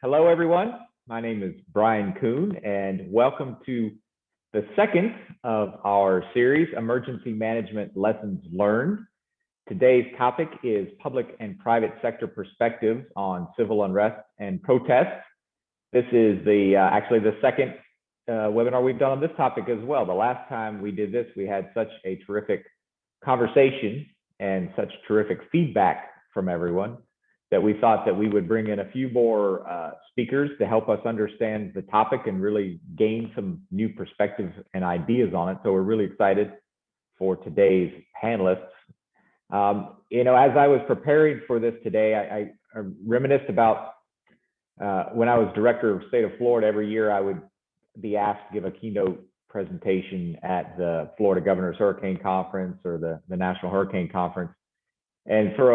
Hello, everyone. My name is Brian Kuhn, and welcome to the second of our series, Emergency Management Lessons Learned. Today's topic is public and private sector perspectives on civil unrest and protests. This is actually the second webinar we've done on this topic as well. The last time we did this, we had such a terrific conversation and such terrific feedback from everyone that we thought that we would bring in a few more speakers to help us understand the topic and really gain some new perspectives and ideas on it. So we're really excited for today's panelists. As I was preparing for this today, I reminisced about when I was director of state of Florida. Every year I would be asked to give a keynote presentation at the Florida Governor's Hurricane Conference or the National Hurricane Conference. And for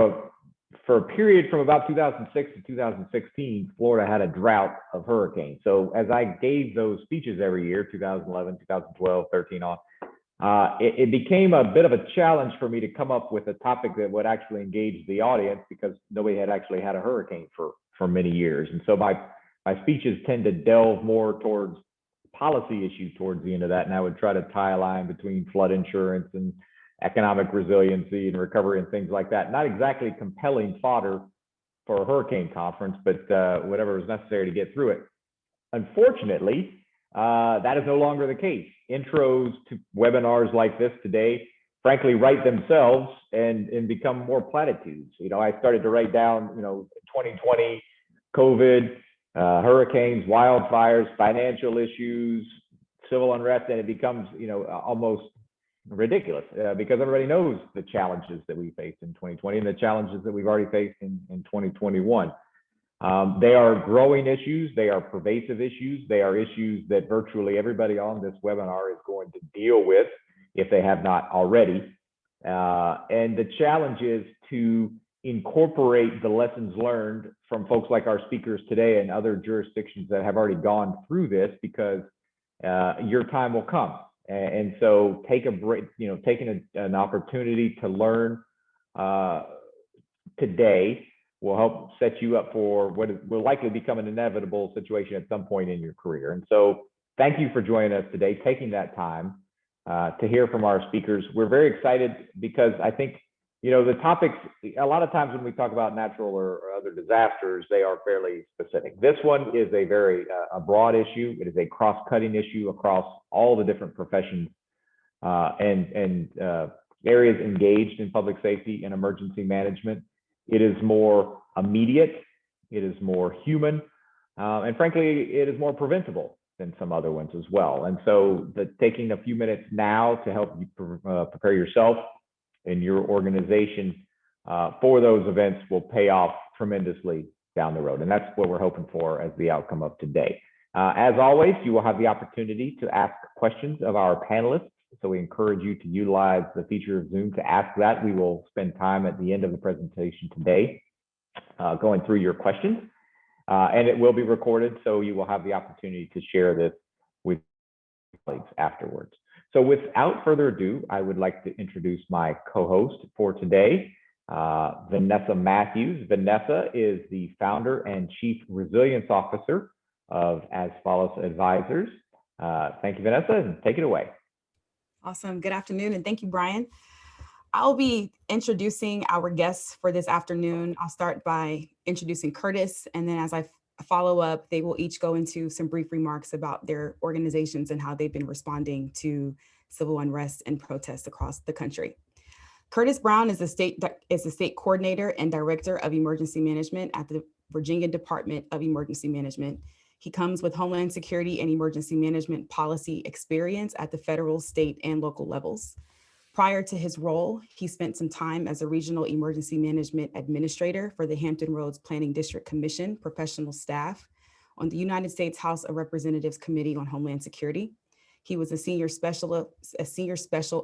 a period from about 2006 to 2016, Florida had a drought of hurricanes. So as I gave those speeches every year, 2011, 2012, 13 on, it became a bit of a challenge for me to come up with a topic that would actually engage the audience because nobody had actually had a hurricane for many years. And so my speeches tend to delve more towards policy issues towards the end of that. And I would try to tie a line between flood insurance and economic resiliency and recovery and things like that. Not exactly compelling fodder for a hurricane conference, but whatever was necessary to get through it. Unfortunately, that is no longer the case. Intros to webinars like this today, frankly, write themselves and become more platitudes. I started to write down, 2020, COVID, hurricanes, wildfires, financial issues, civil unrest, and it becomes, almost ridiculous because everybody knows the challenges that we faced in 2020 and the challenges that we've already faced in 2021. They are growing issues. They are pervasive issues. They are issues that virtually everybody on this webinar is going to deal with if they have not already. And the challenge is to incorporate the lessons learned from folks like our speakers today and other jurisdictions that have already gone through this, because your time will come. And so take a break, taking an opportunity to learn today will help set you up for what will likely become an inevitable situation at some point in your career. And so thank you for joining us today, taking that time to hear from our speakers. We're very excited because I think, the topics, a lot of times when we talk about natural or other disasters, they are fairly specific. This one is a very a broad issue. It is a cross-cutting issue across all the different professions and areas engaged in public safety and emergency management. It is more immediate, it is more human, and frankly, it is more preventable than some other ones as well. And so taking a few minutes now to help you prepare yourself and your organization for those events will pay off tremendously down the road. And that's what we're hoping for as the outcome of today. As always, you will have the opportunity to ask questions of our panelists. So we encourage you to utilize the feature of Zoom to ask that. We will spend time at the end of the presentation today going through your questions. And it will be recorded, so you will have the opportunity to share this with colleagues afterwards. So without further ado, I would like to introduce my co-host for today, Vanessa Matthews. Vanessa is the founder and chief resilience officer of As Follows Advisors. Thank you, Vanessa, and take it away. Awesome. Good afternoon, and thank you, Brian. I'll be introducing our guests for this afternoon. I'll start by introducing Curtis, and then as I follow up, they will each go into some brief remarks about their organizations and how they've been responding to civil unrest and protests across the country. Curtis Brown is the state coordinator and director of emergency management at the Virginia Department of Emergency Management. He comes with Homeland Security and emergency management policy experience at the federal, state, and local levels. Prior to his role, he spent some time as a regional emergency management administrator for the Hampton Roads Planning District Commission professional staff on the United States House of Representatives Committee on Homeland Security. He was a senior special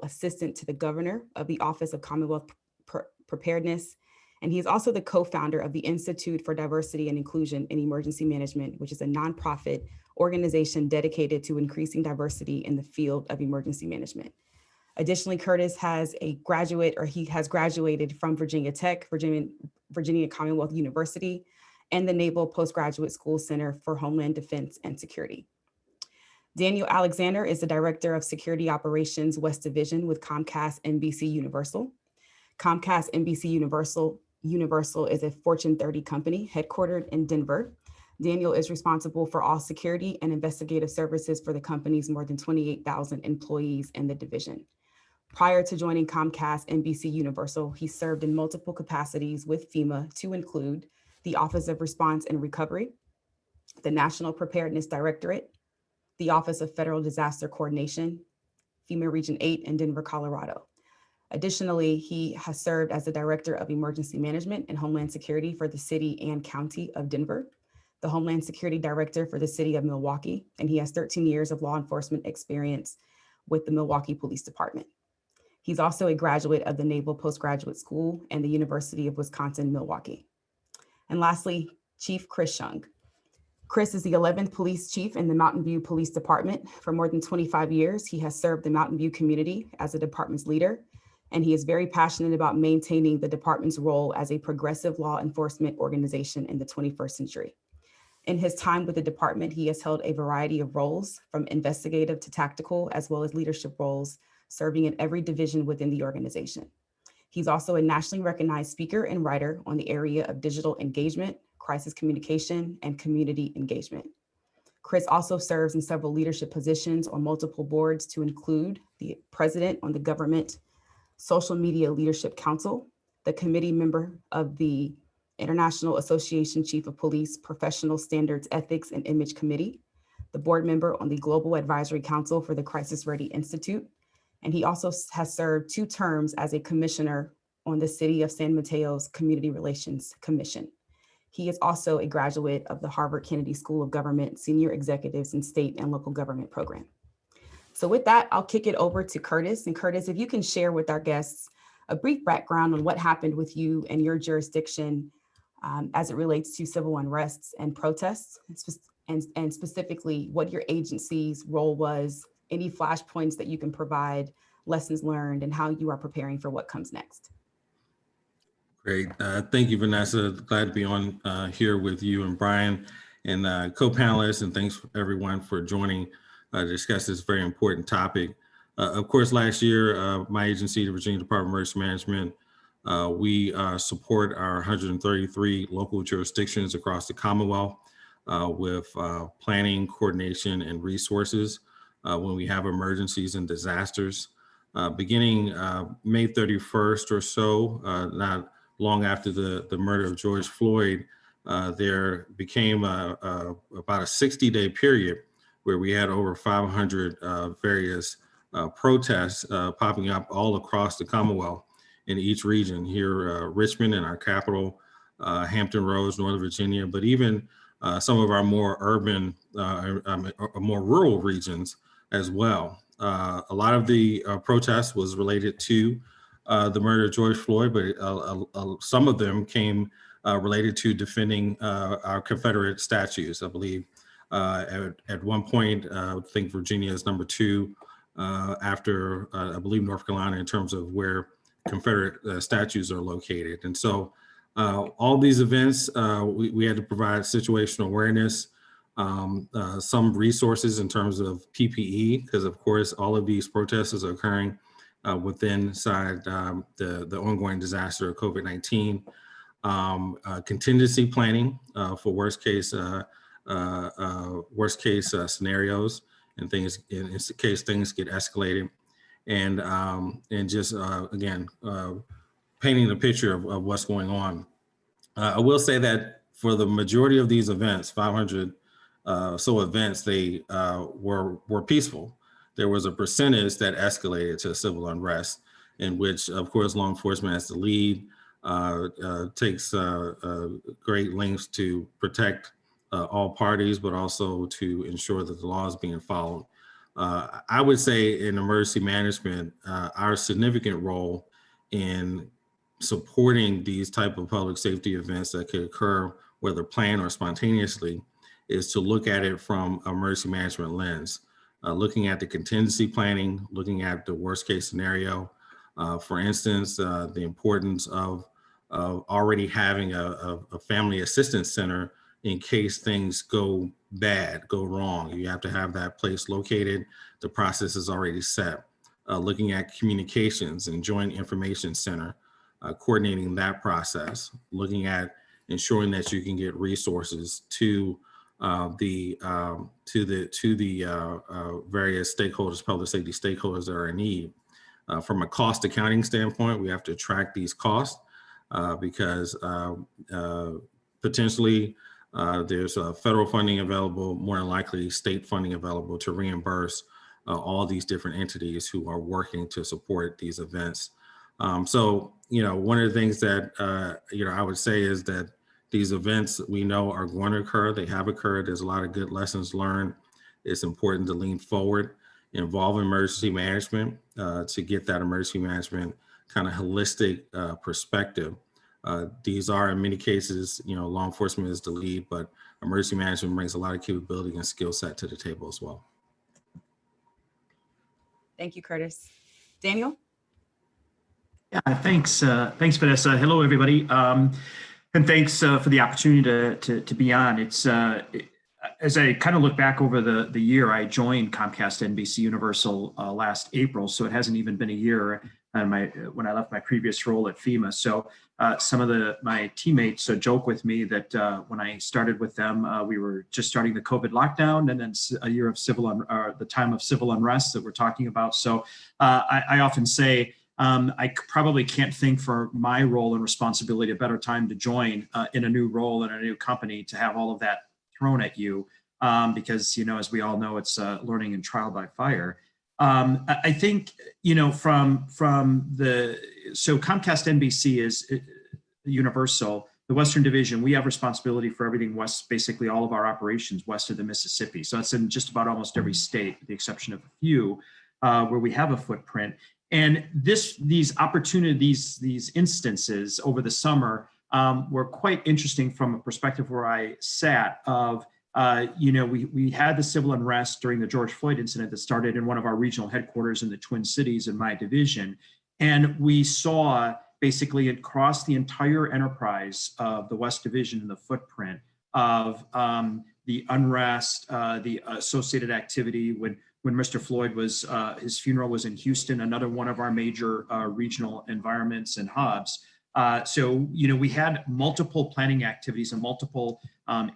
assistant to the governor of the Office of Commonwealth Preparedness. And he's also the co-founder of the Institute for Diversity and Inclusion in Emergency Management, which is a nonprofit organization dedicated to increasing diversity in the field of emergency management. Additionally, Curtis has graduated from Virginia Tech, Virginia Commonwealth University, and the Naval Postgraduate School Center for Homeland Defense and Security. Daniel Alexander is the Director of Security Operations West Division with Comcast NBC Universal. Comcast NBC Universal is a Fortune 30 company headquartered in Denver. Daniel is responsible for all security and investigative services for the company's more than 28,000 employees in the division. Prior to joining Comcast NBC Universal, he served in multiple capacities with FEMA to include the Office of Response and Recovery, the National Preparedness Directorate, the Office of Federal Disaster Coordination, FEMA Region 8 in Denver, Colorado. Additionally, he has served as the Director of Emergency Management and Homeland Security for the City and County of Denver, the Homeland Security Director for the City of Milwaukee, and he has 13 years of law enforcement experience with the Milwaukee Police Department. He's also a graduate of the Naval Postgraduate School and the University of Wisconsin-Milwaukee. And lastly, Chief Chris Shung. Chris is the 11th Police Chief in the Mountain View Police Department. For more than 25 years, he has served the Mountain View community as the department's leader, and he is very passionate about maintaining the department's role as a progressive law enforcement organization in the 21st century. In his time with the department, he has held a variety of roles, from investigative to tactical, as well as leadership roles, serving in every division within the organization. He's also a nationally recognized speaker and writer on the area of digital engagement, crisis communication, and community engagement. Chris also serves in several leadership positions on multiple boards, to include the president on the Government Social Media Leadership Council, the committee member of the International Association Chief of Police Professional Standards Ethics and Image Committee, the board member on the Global Advisory Council for the Crisis Ready Institute, and he also has served 2 terms as a commissioner on the City of San Mateo's Community Relations Commission. He is also a graduate of the Harvard Kennedy School of Government Senior Executives in State and Local Government Program. So with that, I'll kick it over to Curtis. And Curtis, if you can share with our guests a brief background on what happened with you and your jurisdiction as it relates to civil unrests and protests, and specifically what your agency's role was, any flashpoints that you can provide, lessons learned, and how you are preparing for what comes next. Great. Thank you, Vanessa. Glad to be on here with you and Brian and co-panelists, and thanks everyone for joining to discuss this very important topic. Of course, last year, my agency, the Virginia Department of Emergency Management, we support our 133 local jurisdictions across the Commonwealth with planning, coordination, and resources when we have emergencies and disasters. Beginning May 31st or so, not long after the murder of George Floyd, there became about a 60-day period where we had over 500 various protests popping up all across the Commonwealth in each region. Here, Richmond in our capital, Hampton Roads, Northern Virginia, but even some of our more urban, more rural regions as well. A lot of the protests was related to the murder of George Floyd, but some of them came related to defending our Confederate statues. I believe at one point, I think Virginia is number 2 after, I believe, North Carolina in terms of where Confederate statues are located. And so all these events, we had to provide situational awareness, some resources in terms of PPE, because of course, all of these protests are occurring inside the ongoing disaster of COVID-19, contingency planning for worst case scenarios and things in case things get escalated, and just again painting the picture of what's going on. I will say that for the majority of these events, 500 so events, they were peaceful. There was a percentage that escalated to civil unrest, in which, of course, law enforcement has the lead, takes great lengths to protect all parties, but also to ensure that the law is being followed. I would say in emergency management, our significant role in supporting these type of public safety events that could occur, whether planned or spontaneously, is to look at it from an emergency management lens, looking at the contingency planning, looking at the worst case scenario. For instance, the importance of of already having a family assistance center in case things go bad, go wrong. You have to have that place located. The process is already set. Looking at communications and joint information center, coordinating that process, looking at ensuring that you can get resources to the various stakeholders, public safety stakeholders that are in need. From a cost accounting standpoint, we have to track these costs because potentially there's federal funding available, more than likely state funding available to reimburse all these different entities who are working to support these events. So, one of the things that, I would say is that these events we know are going to occur. They have occurred. There's a lot of good lessons learned. It's important to lean forward, involve emergency management to get that emergency management kind of holistic perspective. These are, in many cases, law enforcement is the lead, but emergency management brings a lot of capability and skill set to the table as well. Thank you, Curtis. Daniel? Yeah, thanks, Vanessa. Hello, everybody. And thanks for the opportunity to be on. It's as I kind of look back over the year, I joined Comcast NBC Universal last April, so it hasn't even been a year when I left my previous role at FEMA. So some of my teammates joke with me that when I started with them, we were just starting the COVID lockdown, and then a year of the time of civil unrest that we're talking about. So I often say I probably can't think for my role and responsibility a better time to join in a new role in a new company to have all of that thrown at you because, as we all know, it's learning and trial by fire. I think, so Comcast NBC is Universal, the Western Division. We have responsibility for everything west, basically all of our operations west of the Mississippi. So that's in just about almost every state, with the exception of a few where we have a footprint. And these opportunities, these instances over the summer were quite interesting from a perspective where I sat of, we had the civil unrest during the George Floyd incident that started in one of our regional headquarters in the Twin Cities in my division. And we saw basically across the entire enterprise of the West Division and the footprint of the unrest, the associated activity when Mr. Floyd his funeral was in Houston, another one of our major regional environments and hubs. So, we had multiple planning activities and multiple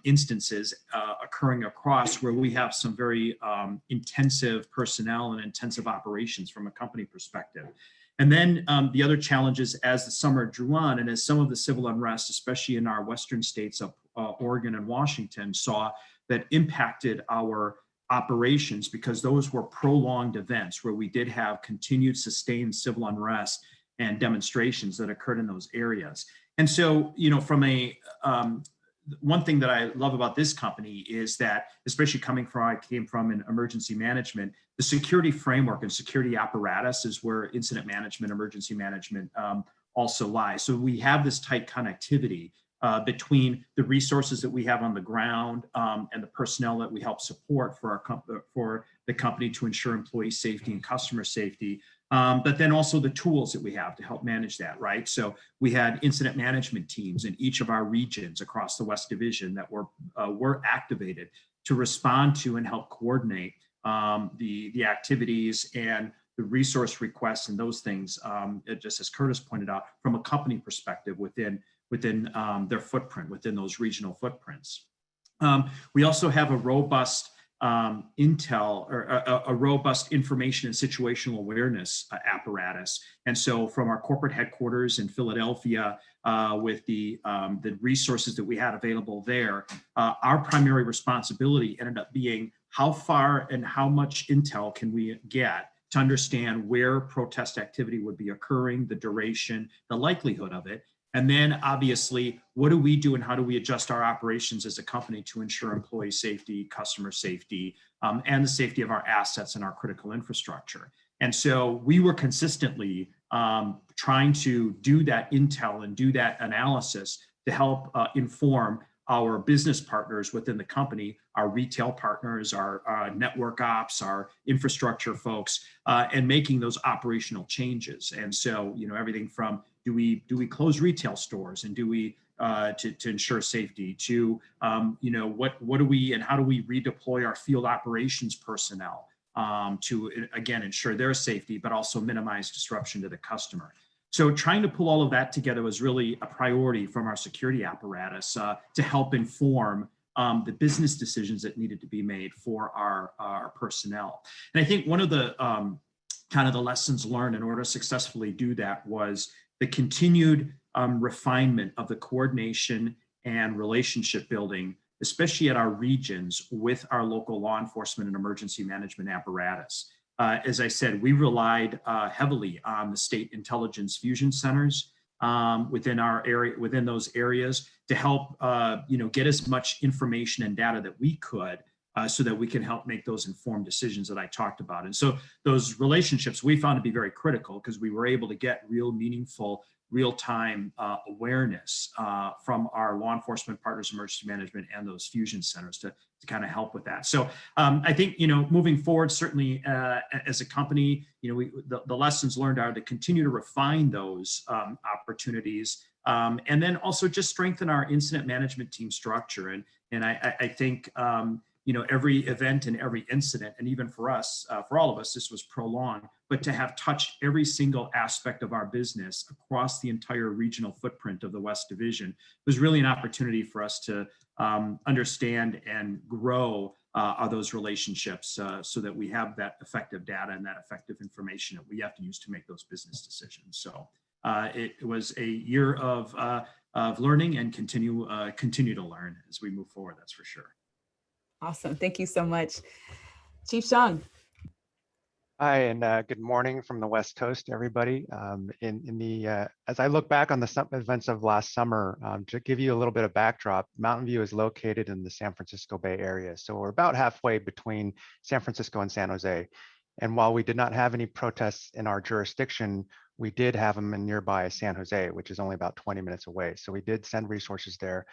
instances occurring across where we have some very intensive personnel and intensive operations from a company perspective. And then the other challenges as the summer drew on and as some of the civil unrest, especially in our western states of Oregon and Washington, saw that impacted our operations because those were prolonged events where we did have continued sustained civil unrest and demonstrations that occurred in those areas. And so, from one thing that I love about this company is that, especially coming from where I came from in emergency management, the security framework and security apparatus is where incident management, emergency management also lies. So we have this tight connectivity between the resources that we have on the ground and the personnel that we help support for the company to ensure employee safety and customer safety. But then also the tools that we have to help manage that, right? So we had incident management teams in each of our regions across the West Division that were activated to respond to and help coordinate the activities and the resource requests and those things, just as Curtis pointed out, from a company perspective within their footprint, within those regional footprints. We also have a robust intel or a robust information and situational awareness apparatus. And so from our corporate headquarters in Philadelphia, with the resources that we had available there, our primary responsibility ended up being how far and how much intel can we get to understand where protest activity would be occurring, the duration, the likelihood of it. And then obviously, what do we do and how do we adjust our operations as a company to ensure employee safety, customer safety, and the safety of our assets and our critical infrastructure? And so we were consistently trying to do that intel and do that analysis to help inform our business partners within the company, our retail partners, our network ops, our infrastructure folks, and making those operational changes. And so, everything from Do we close retail stores, and do we to ensure safety? To what do we and how do we redeploy our field operations personnel to again ensure their safety, but also minimize disruption to the customer? So trying to pull all of that together was really a priority from our security apparatus to help inform the business decisions that needed to be made for our personnel. And I think one of the kind of the lessons learned in order to successfully do that was the continued refinement of the coordination and relationship building, especially at our regions with our local law enforcement and emergency management apparatus. As I said, we relied heavily on the state intelligence fusion centers within our area, within those areas, to help get as much information and data that we could, so that we can help make those informed decisions that I talked about. And so those relationships we found to be very critical, because we were able to get real meaningful, real-time awareness from our law enforcement partners, emergency management, and those fusion centers to kind of help with that. So I think, moving forward, certainly as a company, the lessons learned are to continue to refine those opportunities, and then also just strengthen our incident management team structure. And I think, every event and every incident, and even for us, for all of us, this was prolonged, but to have touched every single aspect of our business across the entire regional footprint of the West Division was really an opportunity for us to understand and grow those relationships, so that we have that effective data and that effective information that we have to use to make those business decisions. So it was a year of learning, and continue to learn as we move forward, that's for sure. Awesome. Thank you so much. Chief Shang. Hi, and good morning from the West Coast, everybody. As I look back on the events of last summer, to give you a little bit of backdrop, Mountain View is located in the San Francisco Bay Area. So we're about halfway between San Francisco and San Jose. And while we did not have any protests in our jurisdiction, we did have them in nearby San Jose, which is only about 20 minutes away. So we did send resources there.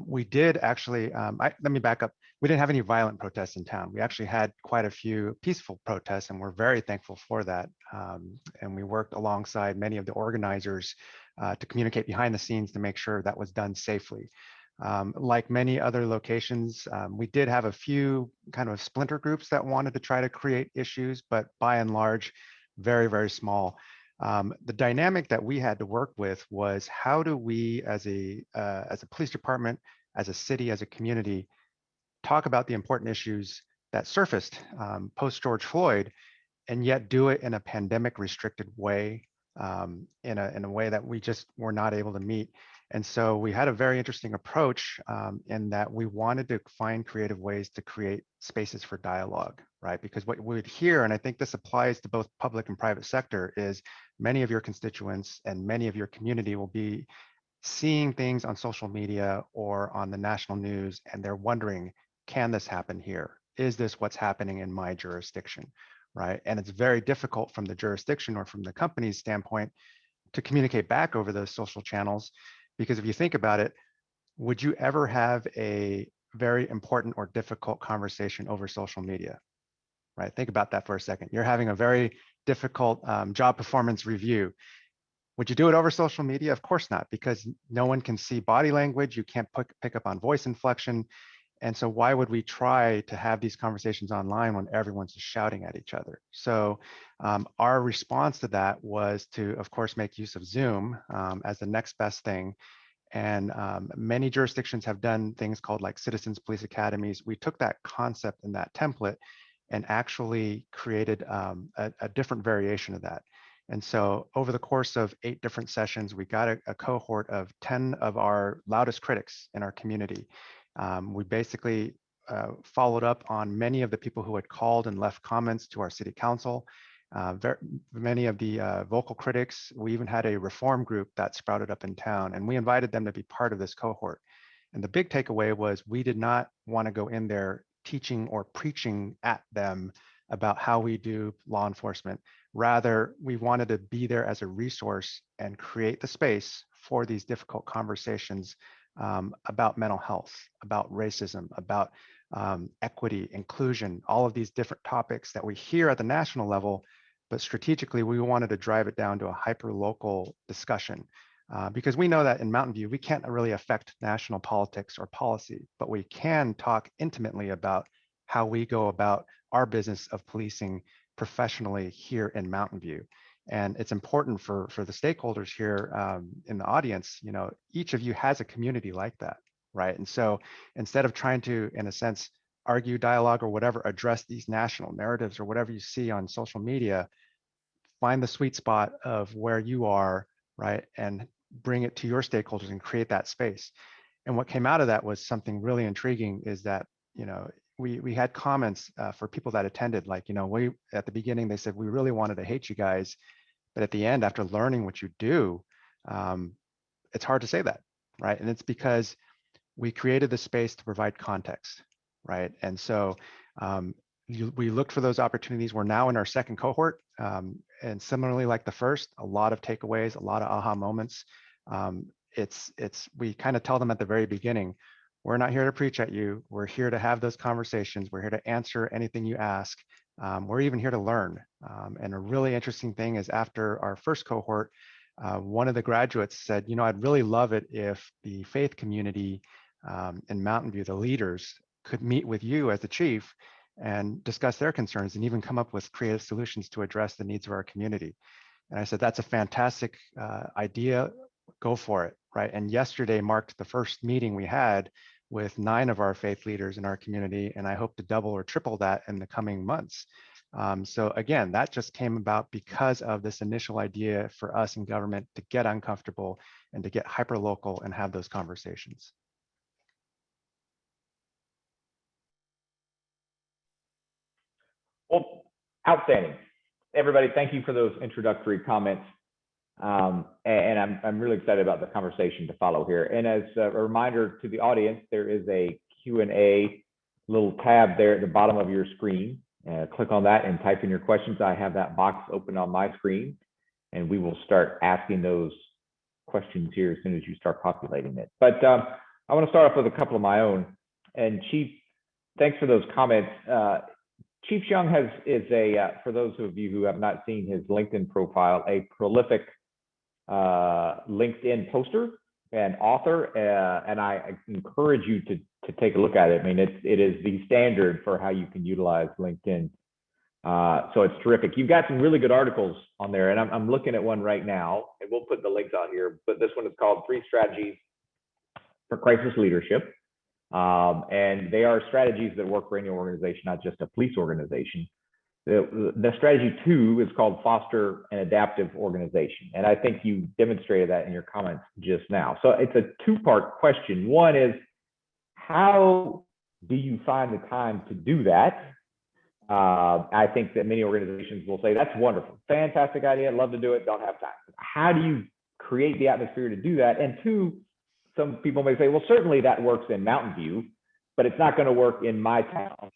We did actually, let me back up. We didn't have any violent protests in town. We actually had quite a few peaceful protests, and we're very thankful for that. And we worked alongside many of the organizers to communicate behind the scenes to make sure that was done safely. Like many other locations, we did have a few kind of splinter groups that wanted to try to create issues, but by and large, very, very small. The dynamic that we had to work with was, how do we as a police department, as a city, as a community, talk about the important issues that surfaced post George Floyd, and yet do it in a pandemic restricted way, in a way that we just were not able to meet. And so we had a very interesting approach in that we wanted to find creative ways to create spaces for dialogue, right? Because what we would hear, and I think this applies to both public and private sector, is many of your constituents and many of your community will be seeing things on social media or on the national news, and they're wondering, can this happen here? Is this what's happening in my jurisdiction, right? And it's very difficult from the jurisdiction or from the company's standpoint to communicate back over those social channels. Because if you think about it, would you ever have a very important or difficult conversation over social media, right? Think about that for a second. You're having a very difficult job performance review. Would you do it over social media? Of course not, because no one can see body language. You can't pick up on voice inflection. And so why would we try to have these conversations online when everyone's just shouting at each other? So our response to that was to, of course, make use of Zoom as the next best thing. And many jurisdictions have done things called like citizens police academies. We took that concept and that template and actually created a different variation of that. And so over the course of 8 different sessions, we got a cohort of 10 of our loudest critics in our community. We basically followed up on many of the people who had called and left comments to our city council. Many of the vocal critics. We even had a reform group that sprouted up in town, and we invited them to be part of this cohort. And the big takeaway was, we did not want to go in there teaching or preaching at them about how we do law enforcement. Rather, we wanted to be there as a resource and create the space for these difficult conversations about mental health, about racism, about equity, inclusion, all of these different topics that we hear at the national level, but strategically, we wanted to drive it down to a hyper-local discussion. Because we know that in Mountain View, we can't really affect national politics or policy, but we can talk intimately about how we go about our business of policing professionally here in Mountain View. And it's important for the stakeholders here in the audience, each of you has a community like that, right? And so instead of trying to, in a sense, argue, dialogue, or whatever, address these national narratives or whatever you see on social media, find the sweet spot of where you are, right? And bring it to your stakeholders and create that space. And what came out of that was something really intriguing, is that, we had comments for people that attended, like, we, at the beginning, they said, we really wanted to hate you guys. But at the end, after learning what you do, it's hard to say that, right? And it's because we created the space to provide context, right? And so we looked for those opportunities. We're now in our second cohort. And similarly, like the first, a lot of takeaways, a lot of aha moments. We kind of tell them at the very beginning, we're not here to preach at you. We're here to have those conversations. We're here to answer anything you ask. We're even here to learn. And a really interesting thing is, after our first cohort, one of the graduates said, I'd really love it if the faith community in Mountain View, the leaders, could meet with you as the chief and discuss their concerns and even come up with creative solutions to address the needs of our community. And I said, that's a fantastic idea. Go for it, right? And yesterday marked the first meeting we had with 9 of our faith leaders in our community, and I hope to double or triple that in the coming months. So again, that just came about because of this initial idea for us in government to get uncomfortable and to get hyper-local and have those conversations. Well, outstanding. Everybody, thank you for those introductory comments. And I'm really excited about the conversation to follow here. And as a reminder to the audience, there is a Q&A little tab there at the bottom of your screen. Click on that and type in your questions. I have that box open on my screen, and we will start asking those questions here as soon as you start populating it. But I want to start off with a couple of my own. And Chief, thanks for those comments. Chief Young is for those of you who have not seen his LinkedIn profile, a prolific LinkedIn poster and author, and I encourage you to take a look at it. I mean, it is the standard for how you can utilize LinkedIn. So it's terrific. You've got some really good articles on there, and I'm looking at one right now, and we'll put the links out here. But this one is called 3 Strategies for Crisis Leadership. And they are strategies that work for any organization, not just a police organization. The strategy 2 is called Foster an Adaptive Organization. And I think you demonstrated that in your comments just now. So it's a 2-part question. One is, how do you find the time to do that? I think that many organizations will say, that's wonderful, fantastic idea, love to do it, don't have time. How do you create the atmosphere to do that? And 2, some people may say, well, certainly that works in Mountain View, but it's not going to work in my town.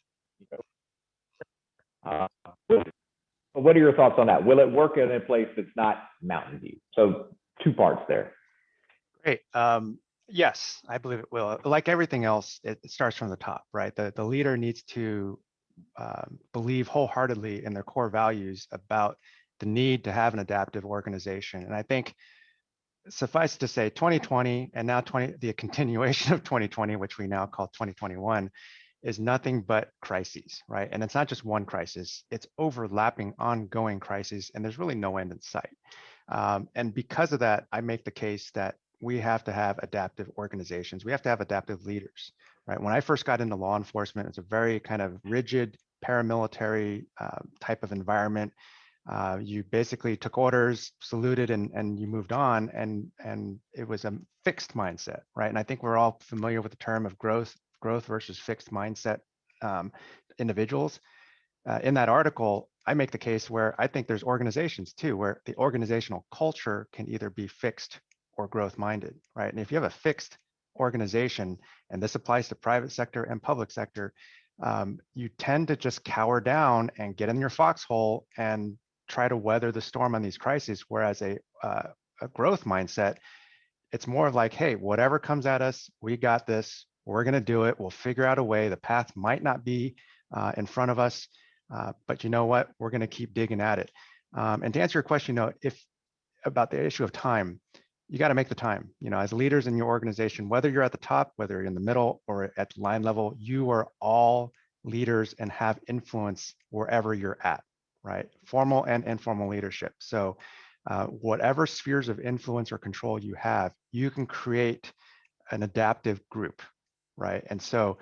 What are your thoughts on that? Will it work in a place that's not Mountain View? So 2 parts there. Great. Yes, I believe it will. Like everything else, it starts from the top, right? The leader needs to believe wholeheartedly in their core values about the need to have an adaptive organization. And I think, suffice to say, 2020 and now the continuation of 2020, which we now call 2021, is nothing but crises, right? And it's not just one crisis, it's overlapping, ongoing crises, and there's really no end in sight. And because of that, I make the case that we have to have adaptive organizations. We have to have adaptive leaders, right? When I first got into law enforcement, it's a very kind of rigid paramilitary type of environment. You basically took orders, saluted, and you moved on, and it was a fixed mindset, right? And I think we're all familiar with the term of growth versus fixed mindset individuals. In that article, I make the case where I think there's organizations too, where the organizational culture can either be fixed or growth minded, right? And if you have a fixed organization, and this applies to private sector and public sector, you tend to just cower down and get in your foxhole and try to weather the storm on these crises. Whereas a growth mindset, it's more of like, hey, whatever comes at us, we got this, we're gonna do it, we'll figure out a way. The path might not be in front of us, but you know what, we're gonna keep digging at it. And to answer your question, if about the issue of time, you got to make the time. As leaders in your organization, whether you're at the top, whether you're in the middle or at line level, you are all leaders and have influence wherever you're at, right? Formal and informal leadership. So whatever spheres of influence or control you have, you can create an adaptive group, right? And so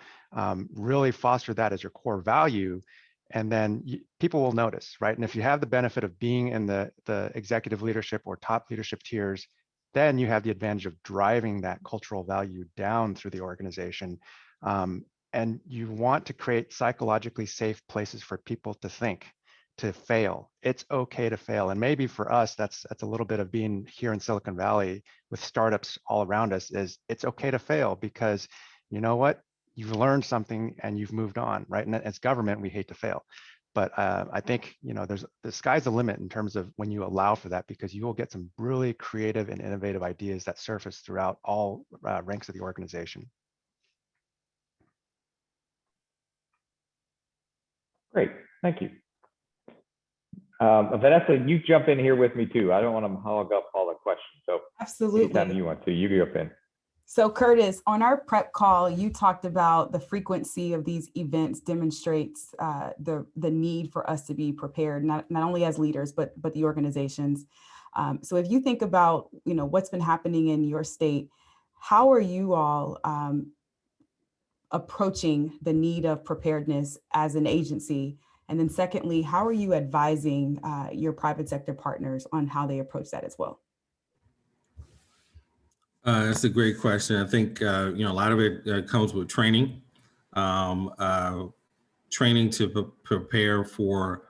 really foster that as your core value, and then people will notice, right? And if you have the benefit of being in the executive leadership or top leadership tiers, then you have the advantage of driving that cultural value down through the organization. And you want to create psychologically safe places for people to think, to fail. It's okay to fail. And maybe for us, that's a little bit of being here in Silicon Valley with startups all around us, is it's okay to fail, because you know what? You've learned something and you've moved on, right? And as government, we hate to fail. But I think, the sky's the limit in terms of when you allow for that, because you will get some really creative and innovative ideas that surface throughout all ranks of the organization. Great, thank you. Vanessa, you jump in here with me too. I don't want to hog up all the questions. So Absolutely. anytime you want to, you jump in. So Curtis, on our prep call, you talked about the frequency of these events demonstrates the need for us to be prepared, not only as leaders, but the organizations. So if you think about, what's been happening in your state, how are you all approaching the need of preparedness as an agency? And then secondly, how are you advising your private sector partners on how they approach that as well? That's a great question. I think, a lot of it comes with training, training to prepare for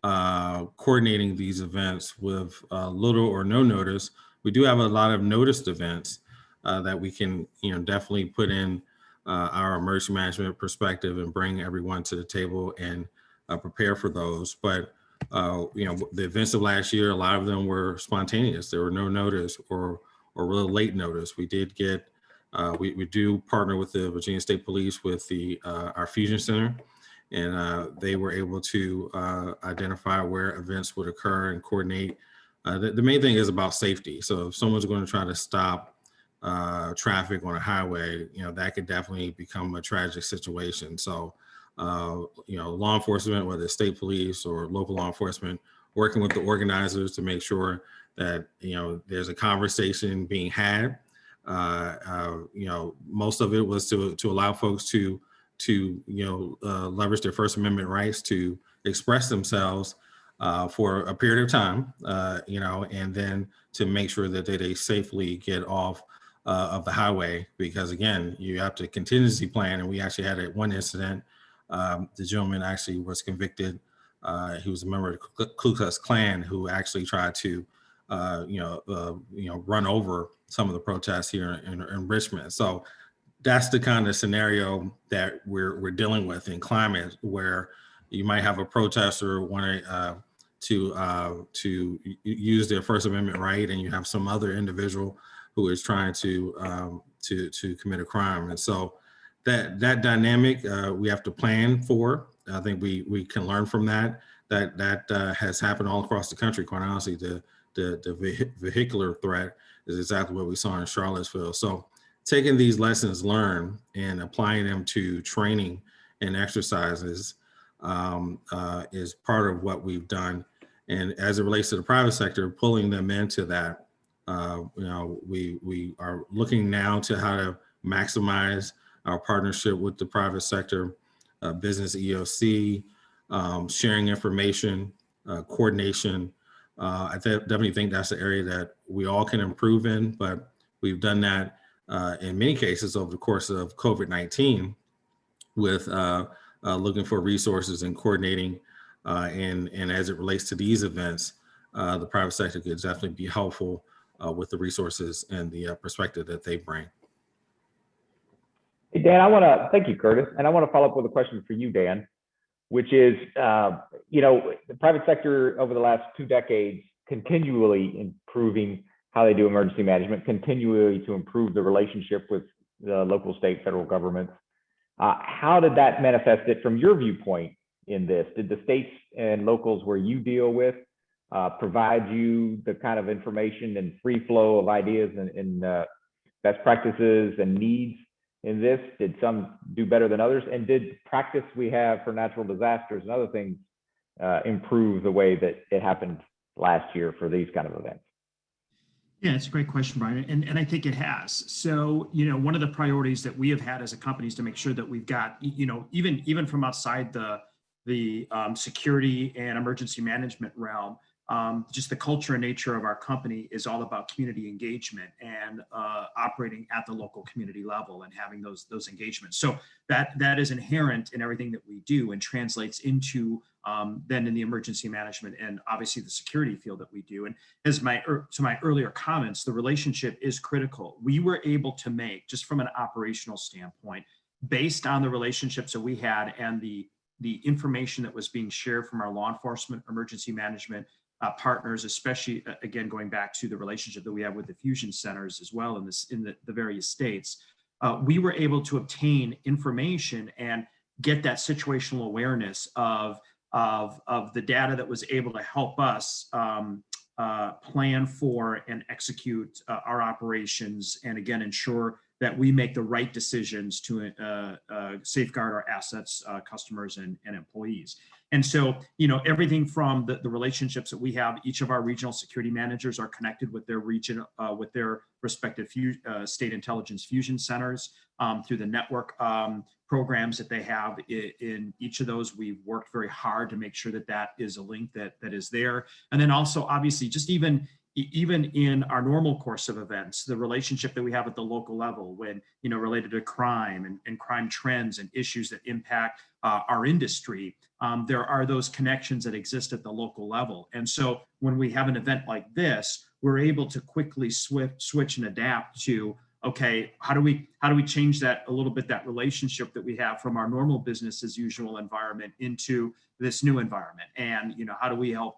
coordinating these events with little or no notice. We do have a lot of noticed events that we can, definitely put in our emergency management perspective and bring everyone to the table and prepare for those. But, the events of last year, a lot of them were spontaneous. There were no notice or really late notice. We did get, we do partner with the Virginia State Police with our Fusion Center, and they were able to identify where events would occur and coordinate. The main thing is about safety. So if someone's going to try to stop traffic on a highway, that could definitely become a tragic situation. So, law enforcement, whether it's state police or local law enforcement, working with the organizers to make sure that, there's a conversation being had. Most of it was to allow folks to leverage their First Amendment rights to express themselves for a period of time, and then to make sure that they safely get off of the highway, because again, you have to contingency plan. And we actually had one incident. The gentleman actually was convicted. He was a member of the Ku Klux Klan who actually tried to run over some of the protests here in Richmond. So that's the kind of scenario that we're dealing with in climate, where you might have a protester wanting to use their First Amendment right, and you have some other individual who is trying to commit a crime. And so that dynamic we have to plan for. I think we can learn from that. That has happened all across the country. Quite honestly, the vehicular threat is exactly what we saw in Charlottesville. So taking these lessons learned and applying them to training and exercises is part of what we've done. And as it relates to the private sector, pulling them into that, we are looking now to how to maximize our partnership with the private sector, business EOC, sharing information, coordination. I definitely think that's the area that we all can improve in, but we've done that in many cases over the course of COVID-19 with looking for resources and coordinating. And as it relates to these events, the private sector could definitely be helpful with the resources and the perspective that they bring. Hey, Dan, thank you, Curtis. And I want to follow up with a question for you, Dan, which is, the private sector over the last 2 decades continually improving how they do emergency management, continually to improve the relationship with the local, state, federal governments. How did that manifest it from your viewpoint in this? Did the states and locals where you deal with provide you the kind of information and free flow of ideas and best practices and needs in this? Did some do better than others? And did practice we have for natural disasters and other things improve the way that it happened last year for these kind of events? Yeah, it's a great question, Brian, and I think it has. So, one of the priorities that we have had as a company is to make sure that we've got, even from outside the security and emergency management realm, just the culture and nature of our company is all about community engagement and operating at the local community level and having those engagements. So that is inherent in everything that we do and translates into then in the emergency management and obviously the security field that we do. And as to my earlier comments, the relationship is critical. We were able to make, just from an operational standpoint, based on the relationships that we had and the information that was being shared from our law enforcement, emergency management partners, especially again going back to the relationship that we have with the fusion centers as well in the various states, we were able to obtain information and get that situational awareness of the data that was able to help us plan for and execute our operations, and again ensure that we make the right decisions to safeguard our assets, customers, and employees. And so, everything from the relationships that we have, each of our regional security managers are connected with their region, with their respective state intelligence fusion centers through the network programs that they have in each of those. We've worked very hard to make sure that is a link that is there. And then also, obviously, just even in our normal course of events, the relationship that we have at the local level when, related to crime and crime trends and issues that impact our industry, there are those connections that exist at the local level. And so when we have an event like this, we're able to quickly switch and adapt to, okay, how do we change that a little bit, that relationship that we have from our normal business as usual environment into this new environment? And, how do we help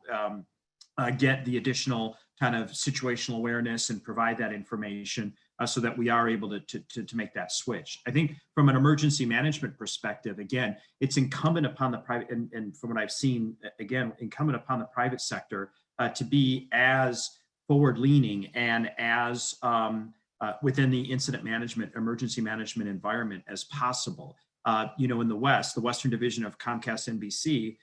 get the additional kind of situational awareness and provide that information so that we are able to make that switch? I think from an emergency management perspective, again, it's incumbent upon the private, and from what I've seen, again, incumbent upon the private sector to be as forward-leaning and as within the incident management, emergency management environment as possible. In the West, the Western Division of Comcast NBC,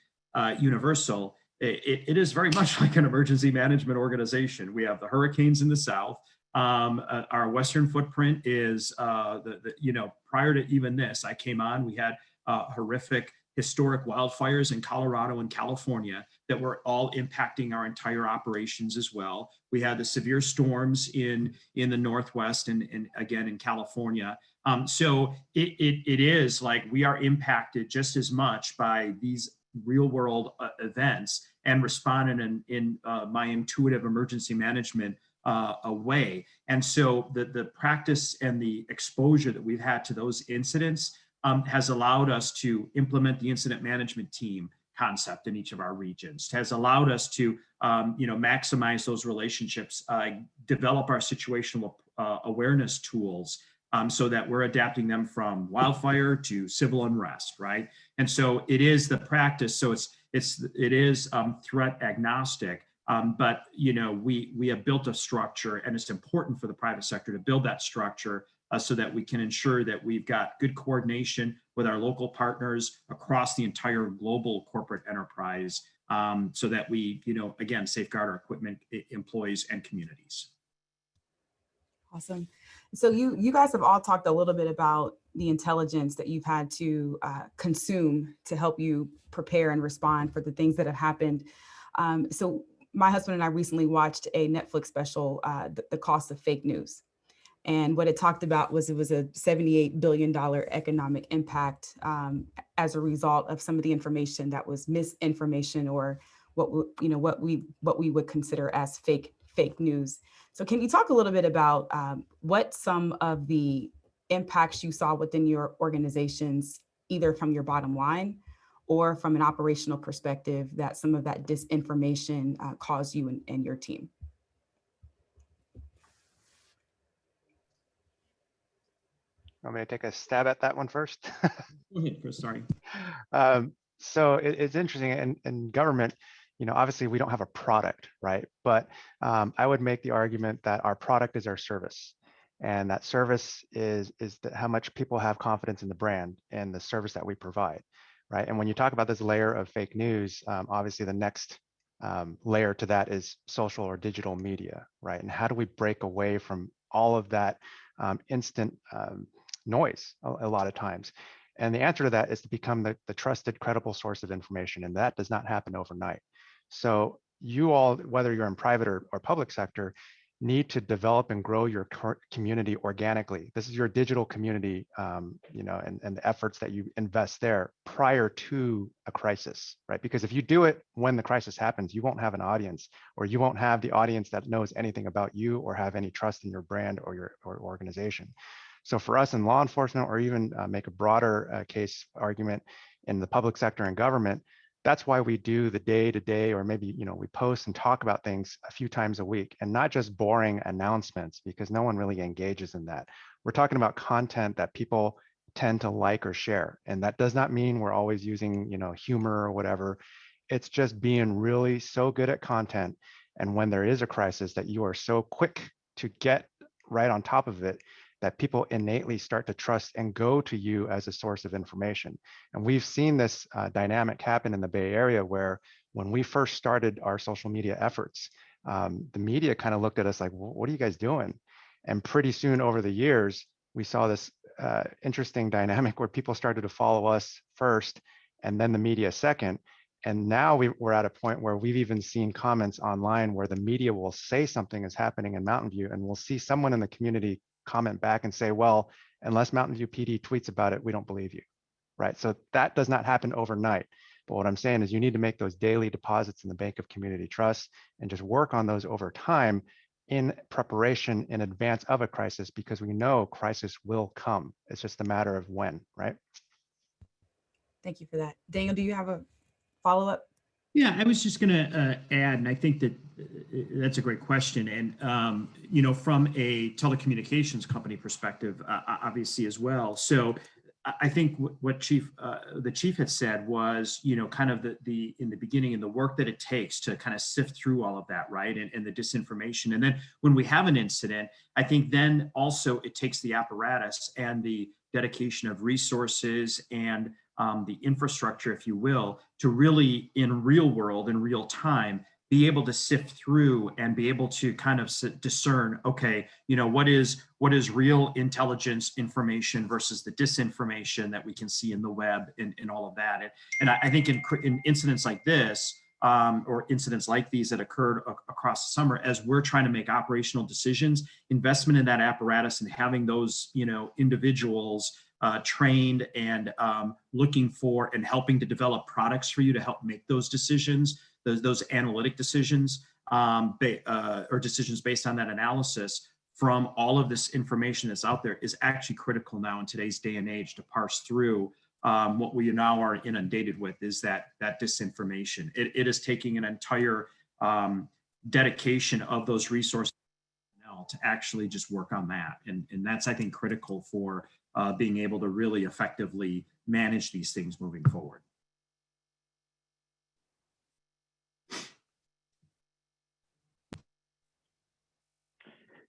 Universal, it is very much like an emergency management organization. We have the hurricanes in the South. Our Western footprint is, prior to even this, I came on, we had horrific historic wildfires in Colorado and California that were all impacting our entire operations as well. We had the severe storms in the Northwest and again in California. So it is like we are impacted just as much by these real world events and respond in my intuitive emergency management way. And so the practice and the exposure that we've had to those incidents has allowed us to implement the incident management team concept in each of our regions, has allowed us to maximize those relationships, develop our situational awareness tools, so that we're adapting them from wildfire to civil unrest, right? And so it is the practice. So it is threat agnostic, but we have built a structure, and it's important for the private sector to build that structure so that we can ensure that we've got good coordination with our local partners across the entire global corporate enterprise, so that we, again, safeguard our equipment, employees, and communities. Awesome. So you guys have all talked a little bit about the intelligence that you've had to consume to help you prepare and respond for the things that have happened. So my husband and I recently watched a Netflix special, The Cost of Fake News. And what it talked about was it was a $78 billion economic impact as a result of some of the information that was misinformation, or what we would consider as fake news. So can you talk a little bit about what some of the impacts you saw within your organizations, either from your bottom line or from an operational perspective, that some of that disinformation caused you and your team? Want me to take a stab at that one first? Go ahead, Chris, sorry. So it's interesting in government, obviously we don't have a product, right? But I would make the argument that our product is our service. And that service is how much people have confidence in the brand and the service that we provide, right? And when you talk about this layer of fake news, obviously the next layer to that is social or digital media, right? And how do we break away from all of that instant noise a lot of times? And the answer to that is to become the trusted, credible source of information. And that does not happen overnight. So you all, whether you're in private or public sector, need to develop and grow your community organically. This is your digital community, and the efforts that you invest there prior to a crisis, right? Because if you do it when the crisis happens, you won't have an audience, or you won't have the audience that knows anything about you or have any trust in your brand or your organization. So for us in law enforcement, or even make a broader case argument in the public sector and government, that's why we do the day-to-day, or maybe, we post and talk about things a few times a week, and not just boring announcements, because no one really engages in that. We're talking about content that people tend to like or share. And that does not mean we're always using, humor or whatever. It's just being really so good at content. And when there is a crisis, that you are so quick to get right on top of it, that people innately start to trust and go to you as a source of information. And we've seen this dynamic happen in the Bay Area, where when we first started our social media efforts, the media kind of looked at us like, what are you guys doing? And pretty soon over the years, we saw this interesting dynamic where people started to follow us first and then the media second. And now we're at a point where we've even seen comments online where the media will say something is happening in Mountain View, and we'll see someone in the community comment back and say, well, unless Mountain View PD tweets about it, we don't believe you, right? So that does not happen overnight. But what I'm saying is you need to make those daily deposits in the bank of community trust and just work on those over time in preparation in advance of a crisis, because we know crisis will come. It's just a matter of when, right? Thank you for that. Daniel, do you have a follow-up? Yeah, I was just going to add, and I think that that's a great question. And, from a telecommunications company perspective, obviously as well. So I think what the chief had said was, kind of the in the beginning, and the work that it takes to kind of sift through all of that, right? And the disinformation. And then when we have an incident, I think then also it takes the apparatus and the dedication of resources and the infrastructure, if you will, to really in real world, in real time, be able to sift through and be able to kind of discern, okay, what is real intelligence information versus the disinformation that we can see in the web and all of that. And I think in incidents like this, or incidents like these that occurred across the summer, as we're trying to make operational decisions, investment in that apparatus and having those, individuals trained and looking for and helping to develop products for you to help make those decisions, those analytic decisions, or decisions based on that analysis from all of this information that's out there, is actually critical now in today's day and age to parse through what we now are inundated with, is that disinformation. It is taking an entire dedication of those resources to actually just work on that. And that's, I think, critical for being able to really effectively manage these things moving forward.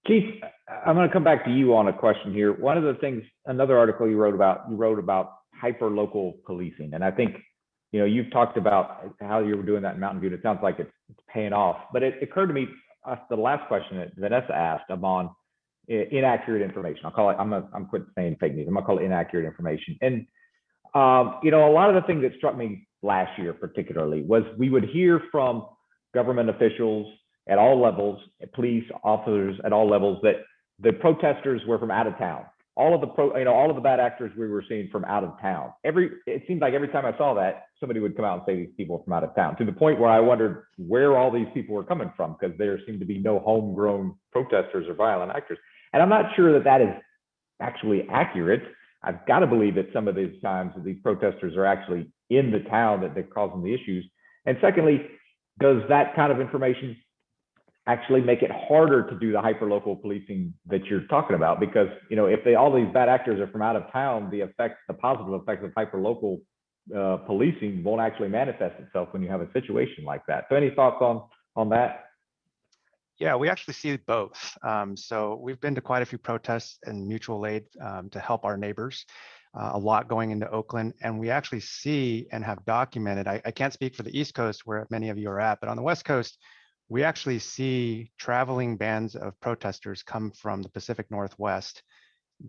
Chief, I'm going to come back to you on a question here. One of the things, another article you wrote about hyper-local policing. And I think, you've talked about how you were doing that in Mountain View. And it sounds like it's paying off. But it occurred to me, the last question that Vanessa asked, I'm on inaccurate information. I'll call it, I'm quit saying fake news. I'm gonna call it inaccurate information. And, a lot of the things that struck me last year particularly was we would hear from government officials at all levels, police officers at all levels, that the protesters were from out of town. All of the bad actors we were seeing from out of town. It seemed like every time I saw that, somebody would come out and say these people from out of town, to the point where I wondered where all these people were coming from, because there seemed to be no homegrown protesters or violent actors. And I'm not sure that is actually accurate. I've got to believe that some of these times that these protesters are actually in the town that they're causing the issues. And secondly, does that kind of information actually make it harder to do the hyper-local policing that you're talking about? Because, if all these bad actors are from out of town, the positive effects of hyper-local policing won't actually manifest itself when you have a situation like that. So any thoughts on that? Yeah, we actually see both. So we've been to quite a few protests and mutual aid to help our neighbors, a lot going into Oakland. And we actually see and have documented, I can't speak for the East Coast where many of you are at, but on the West Coast, we actually see traveling bands of protesters come from the Pacific Northwest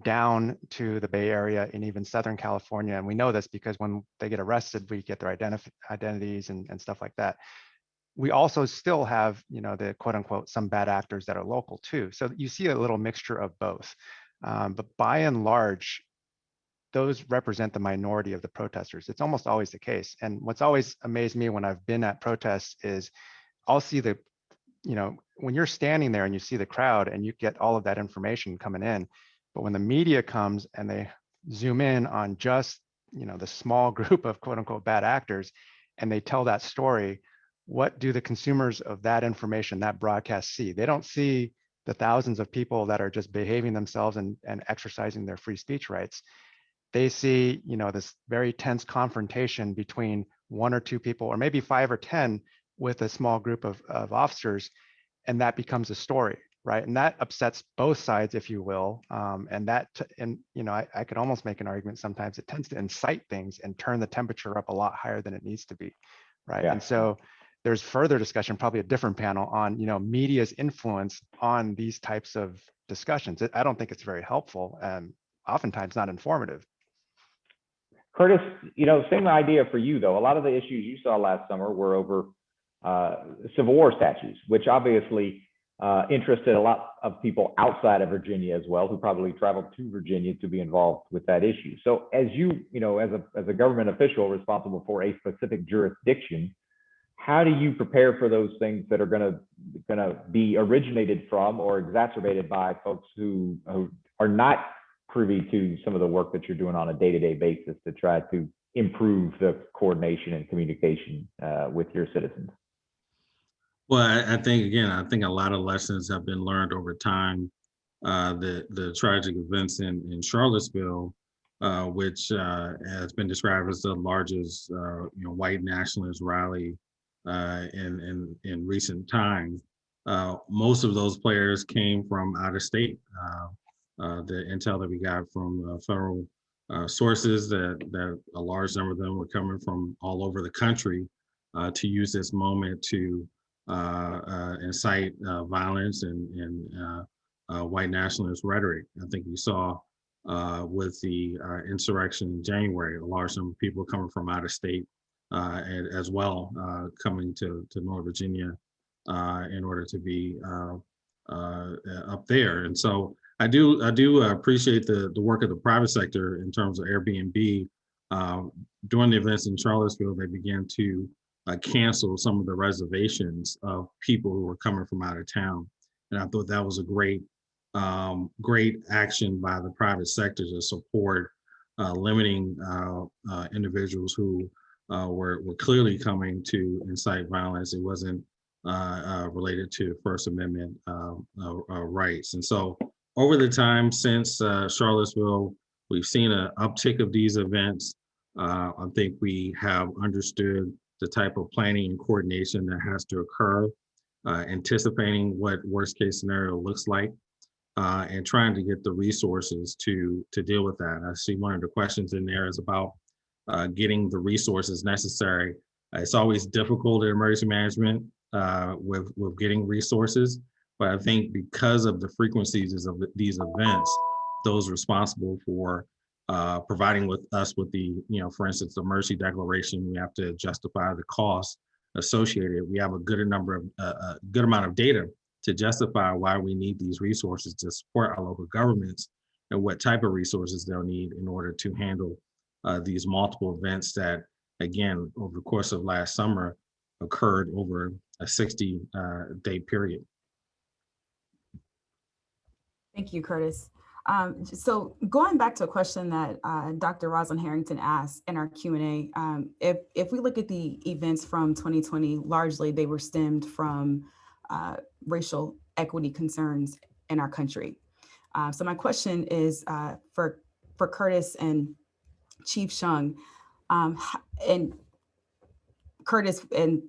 down to the Bay Area and even Southern California. And we know this because when they get arrested, we get their identities and stuff like that. We also still have, the quote unquote, some bad actors that are local too. So you see a little mixture of both. But by and large, those represent the minority of the protesters. It's almost always the case. And what's always amazed me when I've been at protests is I'll see when you're standing there and you see the crowd and you get all of that information coming in, but when the media comes and they zoom in on just, the small group of quote unquote bad actors, and they tell that story, what do the consumers of that information, that broadcast see? They don't see the thousands of people that are just behaving themselves and exercising their free speech rights. They see, this very tense confrontation between one or two people, or maybe 5 or 10 with a small group of officers, and that becomes a story, right? And that upsets both sides, if you will. I could almost make an argument sometimes it tends to incite things and turn the temperature up a lot higher than it needs to be, right? Yeah. And so there's further discussion, probably a different panel on, media's influence on these types of discussions. I don't think it's very helpful and oftentimes not informative. Curtis, same idea for you though. A lot of the issues you saw last summer were over Civil War statues, which obviously interested a lot of people outside of Virginia as well, who probably traveled to Virginia to be involved with that issue. So as as a government official responsible for a specific jurisdiction, how do you prepare for those things that are going to be originated from or exacerbated by folks who are not privy to some of the work that you're doing on a day-to-day basis to try to improve the coordination and communication with your citizens? Well, I think a lot of lessons have been learned over time. The tragic events in Charlottesville, which has been described as the largest white nationalist rally in recent times. Most of those players came from out of state. The intel that we got from federal sources that a large number of them were coming from all over the country to use this moment to incite violence and white nationalist rhetoric. I think you saw with the insurrection in January, a large number of people coming from out of state and as well coming to North Virginia in order to be up there. And so I do appreciate the work of the private sector in terms of Airbnb. During the events in Charlottesville, they began to cancel some of the reservations of people who were coming from out of town. And I thought that was a great action by the private sector to support limiting individuals who were clearly coming to incite violence. It wasn't related to First Amendment rights. And so over the time since Charlottesville, we've seen an uptick of these events. I think we have understood the type of planning and coordination that has to occur, anticipating what worst case scenario looks like, and trying to get the resources to deal with that. I see one of the questions in there is about getting the resources necessary. It's always difficult in emergency management with getting resources, but I think because of the frequencies of these events, those responsible for providing us with the, for instance, the emergency declaration, we have to justify the cost associated. We have a good amount of data to justify why we need these resources to support our local governments and what type of resources they'll need in order to handle these multiple events that, again, over the course of last summer occurred over a 60-day period. Thank you, Curtis. So going back to a question that Dr. Rosalind Harrington asked in our Q&A, if we look at the events from 2020, largely they were stemmed from racial equity concerns in our country. So my question is for Curtis and Chief Shung, And Curtis, and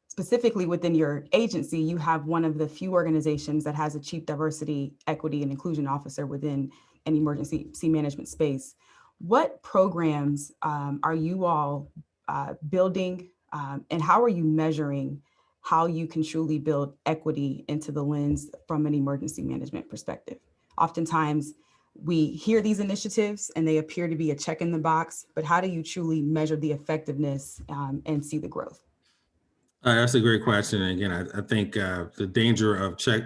specifically within your agency, you have one of the few organizations that has a chief diversity, equity, and inclusion officer within an emergency management space. What programs are you all building, and how are you measuring how you can truly build equity into the lens from an emergency management perspective? Oftentimes, we hear these initiatives and they appear to be a check in the box, but how do you truly measure the effectiveness and see the growth? That's a great question. And again, I think the danger of check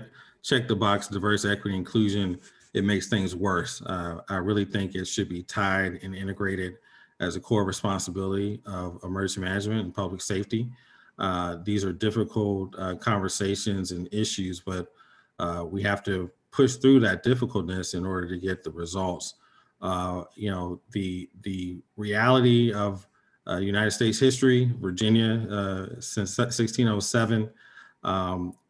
the box, diverse, equity, inclusion, it makes things worse. I really think it should be tied and integrated as a core responsibility of emergency management and public safety. These are difficult conversations and issues, but we have to push through that difficultness in order to get the results. The reality of United States history, Virginia, since 1607,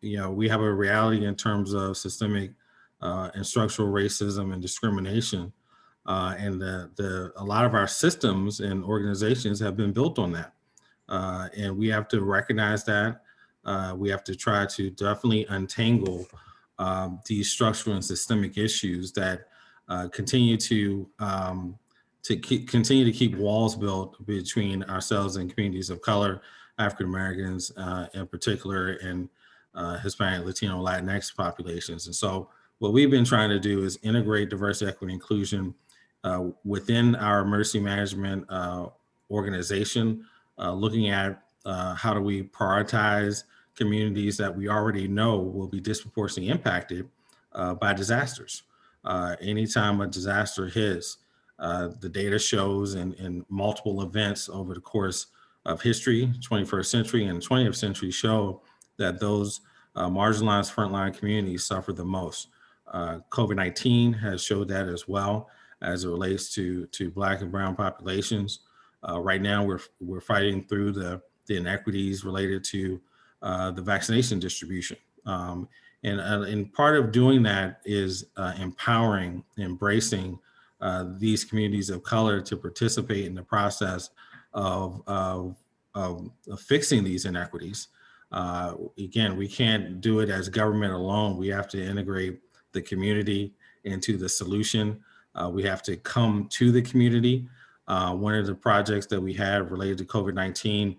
we have a reality in terms of systemic and structural racism and discrimination. And a lot of our systems and organizations have been built on that. And we have to recognize that. We have to try to definitely untangle these structural and systemic issues that continue to keep walls built between ourselves and communities of color, African Americans in particular, and Hispanic, Latino, Latinx populations. And so what we've been trying to do is integrate diversity, equity, inclusion within our emergency management organization, looking at how do we prioritize communities that we already know will be disproportionately impacted by disasters. Anytime a disaster hits, the data shows in multiple events over the course of history, 21st century and 20th century, show that those marginalized frontline communities suffer the most. COVID-19 has showed that as well as it relates to Black and Brown populations. Right now, we're fighting through the inequities related to the vaccination distribution. And part of doing that is empowering, embracing these communities of color to participate in the process of fixing these inequities. Again, we can't do it as government alone. We have to integrate the community into the solution. We have to come to the community. One of the projects that we had related to COVID-19,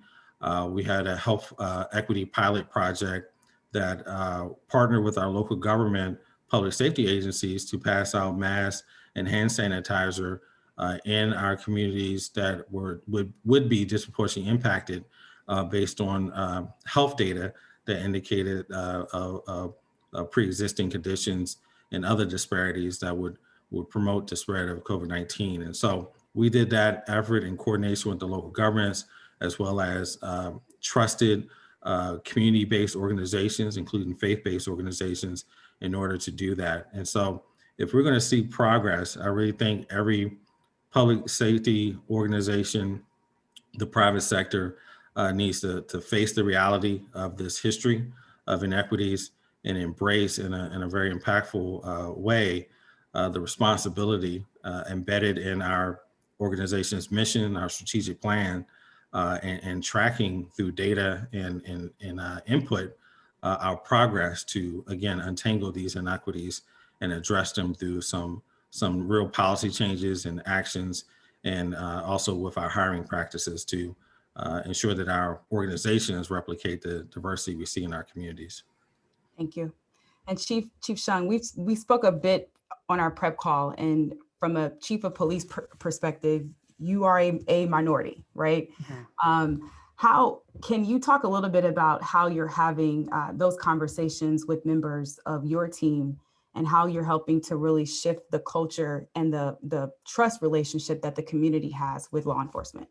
we had a health equity pilot project that partnered with our local government public safety agencies to pass out masks and hand sanitizer in our communities that would be disproportionately impacted based on health data that indicated pre-existing conditions and other disparities that would promote the spread of COVID-19. And so we did that effort in coordination with the local governments, as well as trusted community-based organizations, including faith-based organizations, in order to do that. And so if we're going to see progress, I really think every public safety organization, the private sector, needs to face the reality of this history of inequities and embrace in a very impactful way the responsibility embedded in our organization's mission, our strategic plan, and tracking through data and input our progress to, again, untangle these inequities and address them through some real policy changes and actions, and also with our hiring practices to ensure that our organizations replicate the diversity we see in our communities. Thank you. And Chief Shung, we spoke a bit on our prep call, and from a chief of police perspective, you are a minority, right? Mm-hmm. How can you talk a little bit about how you're having those conversations with members of your team, and how you're helping to really shift the culture and the trust relationship that the community has with law enforcement?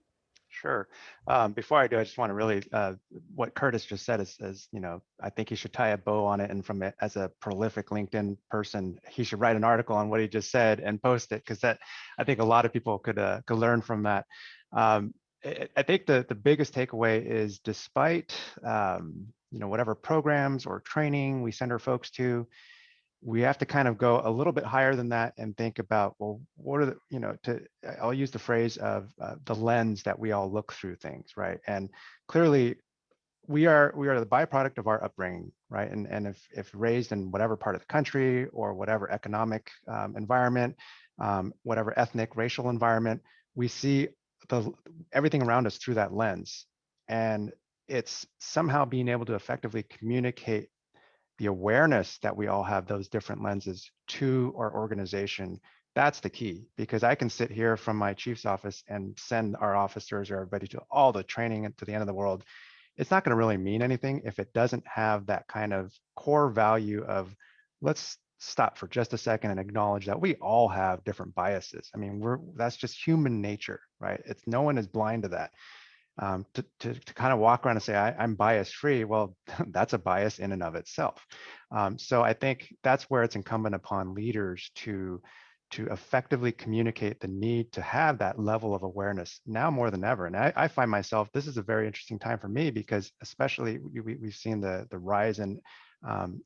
Sure. Before I do, I just want to really, what Curtis just said is, I think he should tie a bow on it. And as a prolific LinkedIn person, he should write an article on what he just said and post it, because I think a lot of people could learn from that. I think the biggest takeaway is, despite whatever programs or training we send our folks to, we have to kind of go a little bit higher than that and think about, well, what are the, I'll use the phrase of the lens that we all look through things, right? And clearly we are the byproduct of our upbringing, right? And if raised in whatever part of the country or whatever economic environment, whatever ethnic, racial environment, we see everything around us through that lens. And it's somehow being able to effectively communicate the awareness that we all have those different lenses to our organization. That's the key, because I can sit here from my chief's office and send our officers or everybody to all the training to the end of the world. It's not going to really mean anything if it doesn't have that kind of core value of, let's stop for just a second and acknowledge that we all have different biases. I mean, that's just human nature, right? No one is blind to that. To kind of walk around and say, I'm bias free, well, that's a bias in and of itself. So I think that's where it's incumbent upon leaders to effectively communicate the need to have that level of awareness now more than ever. And I find myself, this is a very interesting time for me, because especially we've seen the rise in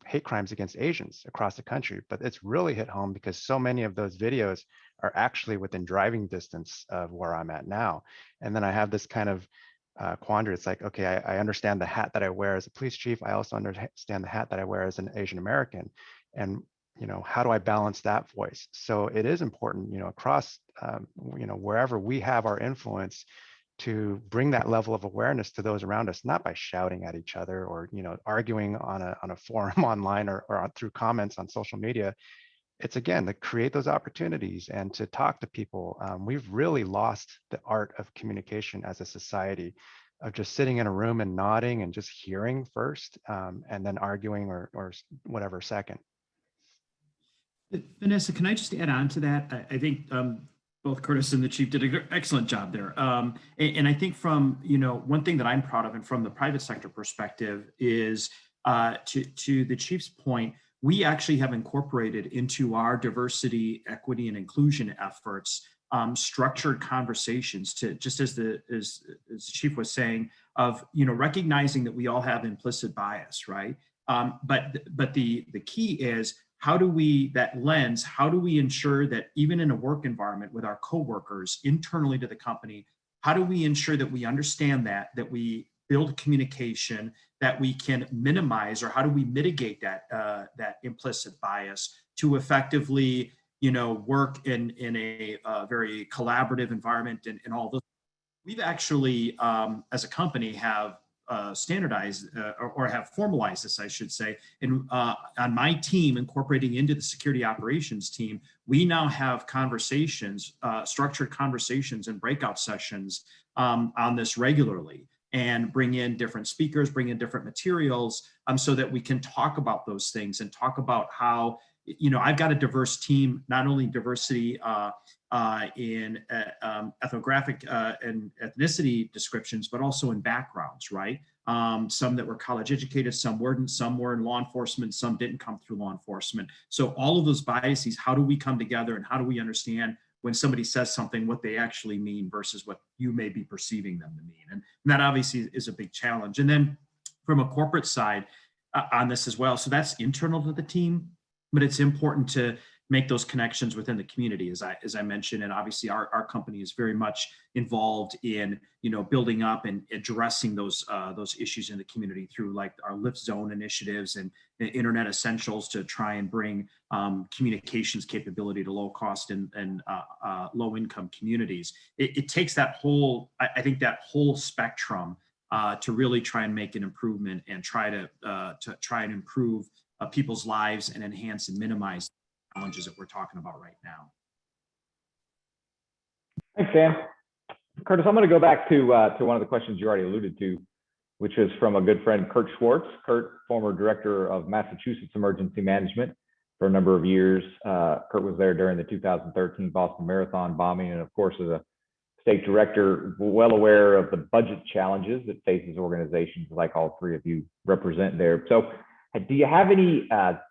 hate crimes against Asians across the country, but it's really hit home because so many of those videos are actually within driving distance of where I'm at now. And then I have this kind of quandary. It's like, okay, I understand the hat that I wear as a police chief. I also understand the hat that I wear as an Asian American. And how do I balance that voice? So it is important, across, wherever we have our influence, to bring that level of awareness to those around us, not by shouting at each other or, arguing on a forum online or through comments on social media. It's, again, to create those opportunities and to talk to people. We've really lost the art of communication as a society, of just sitting in a room and nodding and just hearing first, and then arguing or whatever second. Vanessa, can I just add on to that? I think both Curtis and the chief did an excellent job there. And I think from, one thing that I'm proud of, and from the private sector perspective, is to the chief's point, we actually have incorporated into our diversity, equity, and inclusion efforts structured conversations, to, just as the chief was saying, of recognizing that we all have implicit bias, right? But the key is, how do we ensure that even in a work environment with our coworkers internally to the company, how do we ensure that we understand that we build communication, that we can minimize, or how do we mitigate that implicit bias to effectively, work in a very collaborative environment and all those. We've actually, as a company, have standardized or have formalized this, I should say. And on my team, incorporating into the security operations team, we now have conversations, structured conversations and breakout sessions on this regularly, and bring in different speakers, bring in different materials, so that we can talk about those things and talk about how, I've got a diverse team, not only diversity in ethnographic and ethnicity descriptions, but also in backgrounds, right? Some that were college educated, some weren't, some were in law enforcement, some didn't come through law enforcement. So all of those biases, how do we come together, and how do we understand when somebody says something, what they actually mean versus what you may be perceiving them to mean? And that obviously is a big challenge. And then from a corporate side on this as well, so that's internal to the team, but it's important to make those connections within the community, as I mentioned. And obviously our company is very much involved in, building up and addressing those issues in the community through, like, our Lift Zone initiatives and Internet Essentials, to try and bring communications capability to low cost and low income communities. It takes that whole, I think that whole spectrum to really try and make an improvement and try and improve people's lives and enhance and minimize challenges that we're talking about right now. Thanks, Dan. Curtis, I'm going to go back to one of the questions you already alluded to, which is from a good friend, Kurt Schwartz. Kurt, former director of Massachusetts Emergency Management for a number of years. Kurt was there during the 2013 Boston Marathon bombing, and of course, as a state director, well aware of the budget challenges that faces organizations like all three of you represent there. So, do you have any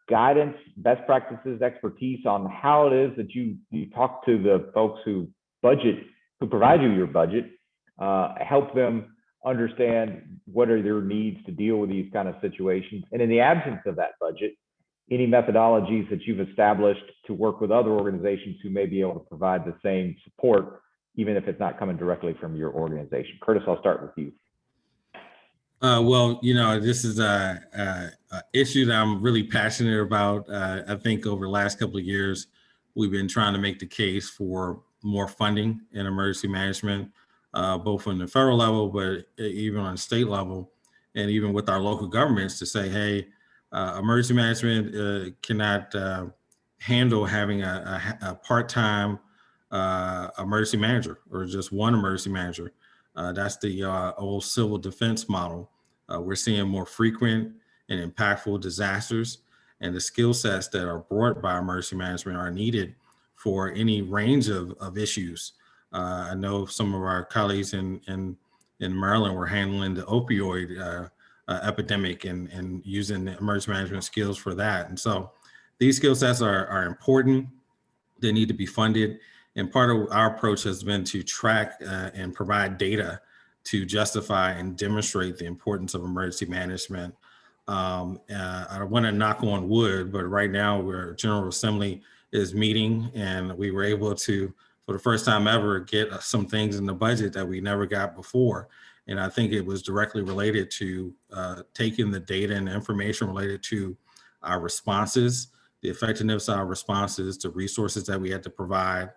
guidance, best practices, expertise on how it is that you talk to the folks who provide you your budget, help them understand what are their needs to deal with these kind of situations? And in the absence of that budget, any methodologies that you've established to work with other organizations who may be able to provide the same support, even if it's not coming directly from your organization. Curtis, I'll start with you. Well, this is a issue that I'm really passionate about. I think over the last couple of years, we've been trying to make the case for more funding in emergency management, both on the federal level, but even on the state level, and even with our local governments to say, hey, emergency management cannot handle having a part-time emergency manager or just one emergency manager. That's the old civil defense model. We're seeing more frequent and impactful disasters, and the skill sets that are brought by emergency management are needed for any range of issues. I know some of our colleagues in Maryland were handling the opioid epidemic and using the emergency management skills for that. And so these skill sets are important. They need to be funded. And part of our approach has been to track and provide data to justify and demonstrate the importance of emergency management. I want to knock on wood, but right now General Assembly is meeting, and we were able to, for the first time ever, get some things in the budget that we never got before. And I think it was directly related to taking the data and the information related to our responses, the effectiveness of our responses, the resources that we had to provide,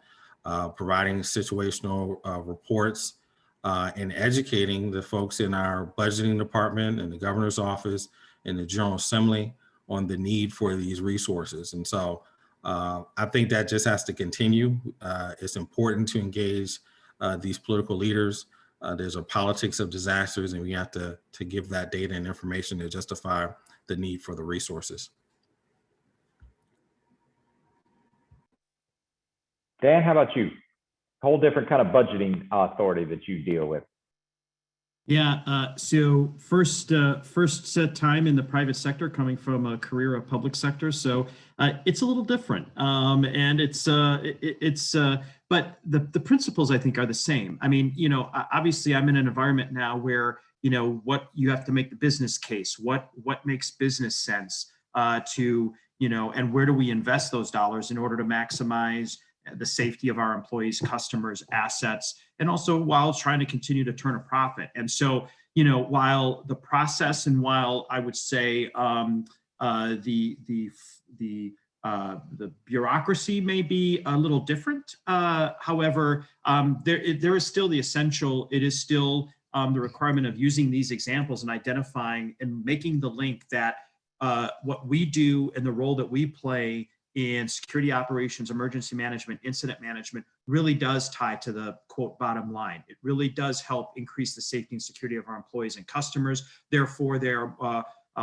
providing situational reports, and educating the folks in our budgeting department and the governor's office and the General Assembly on the need for these resources. And so I think that just has to continue. It's important to engage these political leaders. There's a politics of disasters, and we have to give that data and information to justify the need for the resources. Dan, how about you? Whole different kind of budgeting authority that you deal with. Yeah, so first set time in the private sector, coming from a career of public sector, so it's a little different, and but the principles I think are the same. I mean, obviously I'm in an environment now where what you have to make the business case, what makes business sense to and where do we invest those dollars in order to maximize the safety of our employees, customers, assets, and also while trying to continue to turn a profit. And so, while the process and while I would say the bureaucracy may be a little different, however, there is still the essential. It is still the requirement of using these examples and identifying and making the link that what we do and the role that we play in security operations, emergency management, incident management really does tie to the quote bottom line. It really does help increase the safety and security of our employees and customers. Therefore, they're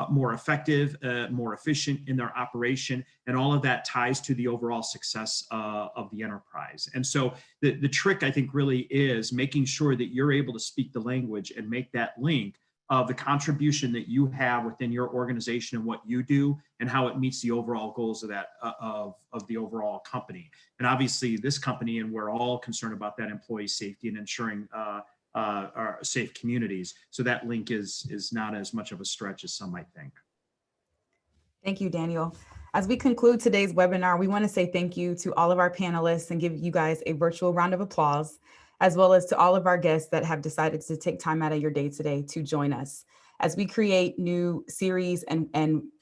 more effective, more efficient in their operation, and all of that ties to the overall success of the enterprise. And so the trick, I think, really is making sure that you're able to speak the language and make that link of the contribution that you have within your organization and what you do and how it meets the overall goals of that of the overall company. And obviously this company, and we're all concerned about that employee safety and ensuring our safe communities. So that link is not as much of a stretch as some might think. Thank you, Daniel. As we conclude today's webinar, we want to say thank you to all of our panelists and give you guys a virtual round of applause, as well as to all of our guests that have decided to take time out of your day today to join us. As we create new series and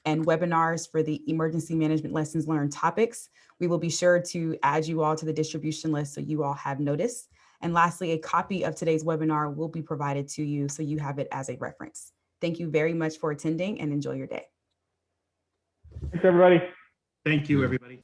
webinars for the emergency management lessons learned topics, we will be sure to add you all to the distribution list so you all have notice. And lastly, a copy of today's webinar will be provided to you so you have it as a reference. Thank you very much for attending and enjoy your day. Thanks, everybody. Thank you, everybody.